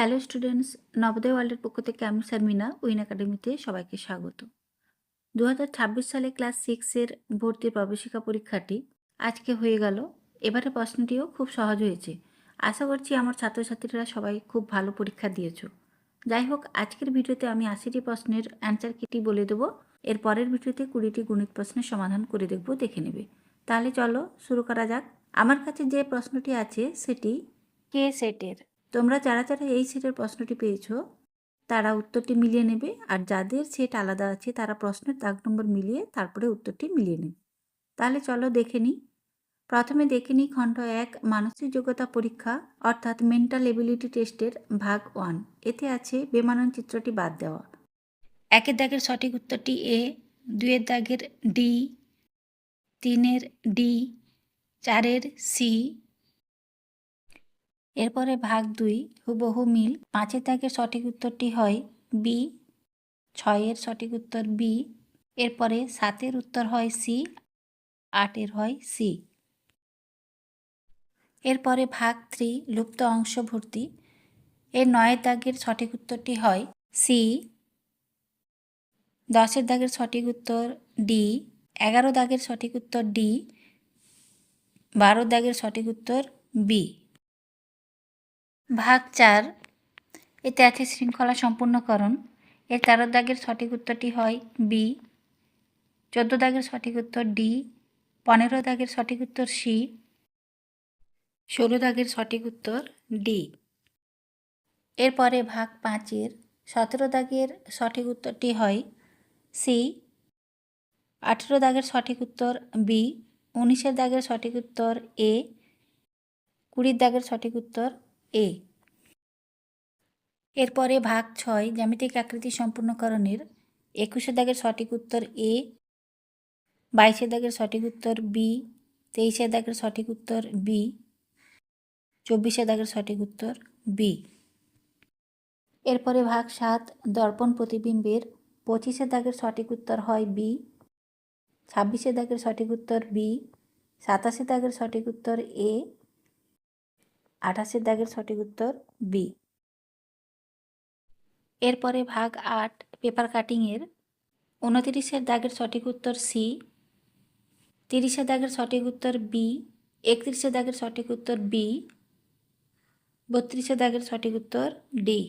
Hello students, Navodaya ওয়ার্ল্ডের পক্ষ থেকে আমি শারমিনা উইন একাডেমিতে সবাইকে স্বাগত। 2026 সালে ক্লাস 6-এর ভর্তির প্রবেশিকা পরীক্ষাটি আজকে হয়ে গেল। এবারে প্রশ্নটিও খুব সহজ হয়েছে। আশা করছি আমার ছাত্রছাত্রীরা সবাই খুব ভালো পরীক্ষা দিয়েছো। যাই হোক, আজকের ভিডিওতে আমি 80টি প্রশ্নের অ্যান্সার কিটি বলে দেবো। এর পরের ভিডিওতে 20টি গণিত প্রশ্নের সমাধান করে দেখব, দেখে নেবে। তাহলে চলো শুরু করা যাক। আমার কাছে যে প্রশ্নটি আছে সেটি কে সেটের। তোমরা যারা যারা এই সেটের প্রশ্নটি পেয়েছো তারা উত্তরটি মিলিয়ে নেবে, আর যাদের সেট আলাদা আছে তারা প্রশ্নের দাগ নম্বর মিলিয়ে তারপরে উত্তরটি মিলিয়ে নেবে। তাহলে চলো দেখে নিই। প্রথমে দেখে নিই খণ্ড 1 মানসিক যোগ্যতা পরীক্ষা অর্থাৎ মেন্টাল এবিলিটি টেস্টের ভাগ 1। এতে আছে বেমানান চিত্রটি বাদ দেওয়া। 1-এর দাগের সঠিক উত্তরটি এ, 2-এর দাগের ডি, 3-এর ডি, 4-এর সি। এরপরে ভাগ 2 হুবহু মিল। 5-এর দাগের সঠিক উত্তরটি হয় বি, 6-এর সঠিক উত্তর বি। এরপরে 7-এর উত্তর হয় সি, 8-এর হয় সি। এরপরে ভাগ 3 লুপ্ত অংশ ভর্তি। এর 9-এর দাগের সঠিক উত্তরটি হয় সি, 10-এর দাগের সঠিক উত্তর ডি, 11 দাগের সঠিক উত্তর ডি, 12 দাগের সঠিক উত্তর বি। ভাগ 4 এতে আছে শৃঙ্খলা সম্পূর্ণকরণ। এর 13 দাগের সঠিক উত্তরটি হয় বি, 14 দাগের সঠিক উত্তর ডি, 15 দাগের সঠিক উত্তর সি, 16 দাগের সঠিক উত্তর ডি। এরপরে ভাগ 5-এর 17 দাগের সঠিক উত্তরটি হয় সি, 18 দাগের সঠিক উত্তর বি, 19-এর দাগের সঠিক উত্তর এ, 20 দাগের সঠিক উত্তর এ। এরপরে ভাগ 6 জ্যামিতিক আকৃতি সম্পূর্ণকরণের 21-এর দাগের সঠিক উত্তর এ, 22-এর দাগের সঠিক উত্তর বি, 23-এর দাগের সঠিক উত্তর বি, 24-এর দাগের সঠিক উত্তর বি। এরপরে ভাগ 7 দর্পণ প্রতিবিম্বের 25-এর দাগের সঠিক উত্তর হয় বি, 26-এর দাগের সঠিক উত্তর বি, 27-এর দাগের সঠিক উত্তর এ, 28-এর দাগের সঠিক উত্তর বি। এরপরে ভাগ 8 পেপার কাটিংয়ের 29-এর দাগের সঠিক উত্তর সি, 30-এর দাগের সঠিক উত্তর বি, 31-এর দাগের সঠিক উত্তর বি, 32-এর দাগের সঠিক উত্তর ডি।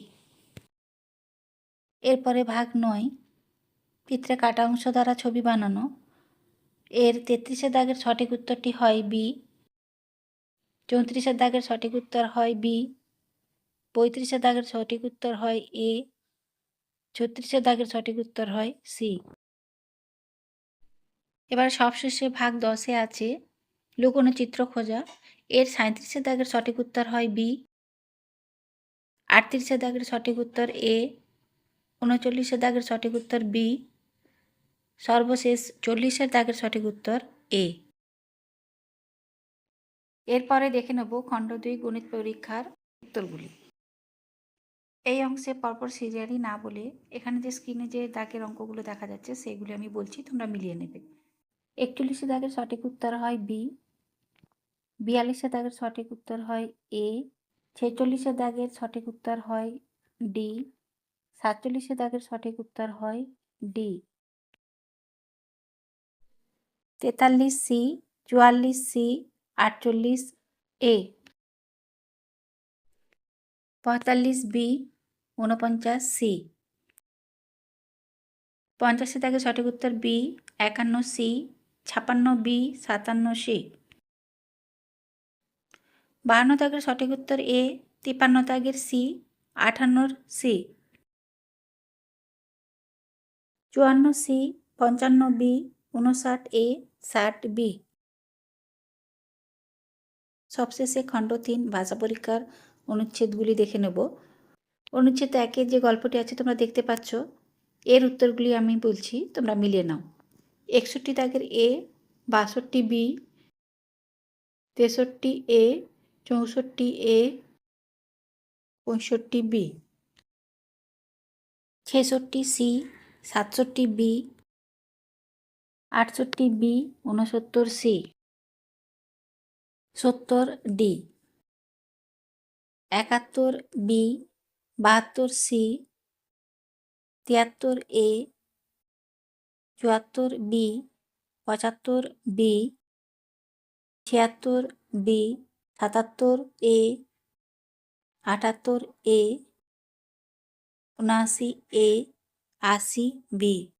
এরপরে ভাগ 9 পিঁপড়ে কাটা অংশ দ্বারা ছবি বানানো। এর 33-এর দাগের সঠিক উত্তরটি হয় বি, 34-এর দাগের সঠিক উত্তর হয় বি, 35-এর দাগের সঠিক উত্তর হয় এ, 36-এর দাগের সঠিক উত্তর হয় সি। এবার সবশেষে ভাগ 10-এ আছে লুকোনো চিত্র খোঁজা। এর 37-এর দাগের সঠিক উত্তর হয় বি, 38-এর দাগের সঠিক উত্তর এ, 39-এর দাগের সঠিক উত্তর বি, সর্বশেষ 40-এর দাগের সঠিক উত্তর এ। এরপরে দেখে নেব খণ্ড 2 গণিত পরীক্ষার উত্তরগুলি। এই অংশে পরপর সিরিয়ালি না বলে এখানে যে স্ক্রিনে যে দাগের অঙ্কগুলো দেখা যাচ্ছে সেগুলি আমি বলছি, তোমরা মিলিয়ে নেবে। 41-এর দাগের সঠিক উত্তর হয় বি, 42-এর দাগের সঠিক উত্তর হয় এ, 46-এর দাগের সঠিক উত্তর হয় ডি, 47-এর দাগের সঠিক উত্তর হয় D, 43C, 44C, 48A, 45B, 49C, 50-এর দাগের সঠিক উত্তর বি, 51C, 56B, 57C, 52 দাগের সঠিক উত্তর এ, 53 দাগের C, 58C, 54C, 55B, 59A, 60B। সবশেষে খণ্ড 3 ভাষা পরীক্ষার অনুচ্ছেদগুলি দেখে নেব। অনুচ্ছেদ 1-এর যে গল্পটি আছে তোমরা দেখতে পাচ্ছ, এর উত্তরগুলি আমি বলছি, তোমরা মিলিয়ে নাও। 61 দাগের এ, 62B, 63A, 64A, 65B, 66C, 67B, 68B, 69C, 70D, 71B, 72 C, 73 A, 74 B, 75 B, 76 B, 77 A, 78 A, 79 A, 80 B.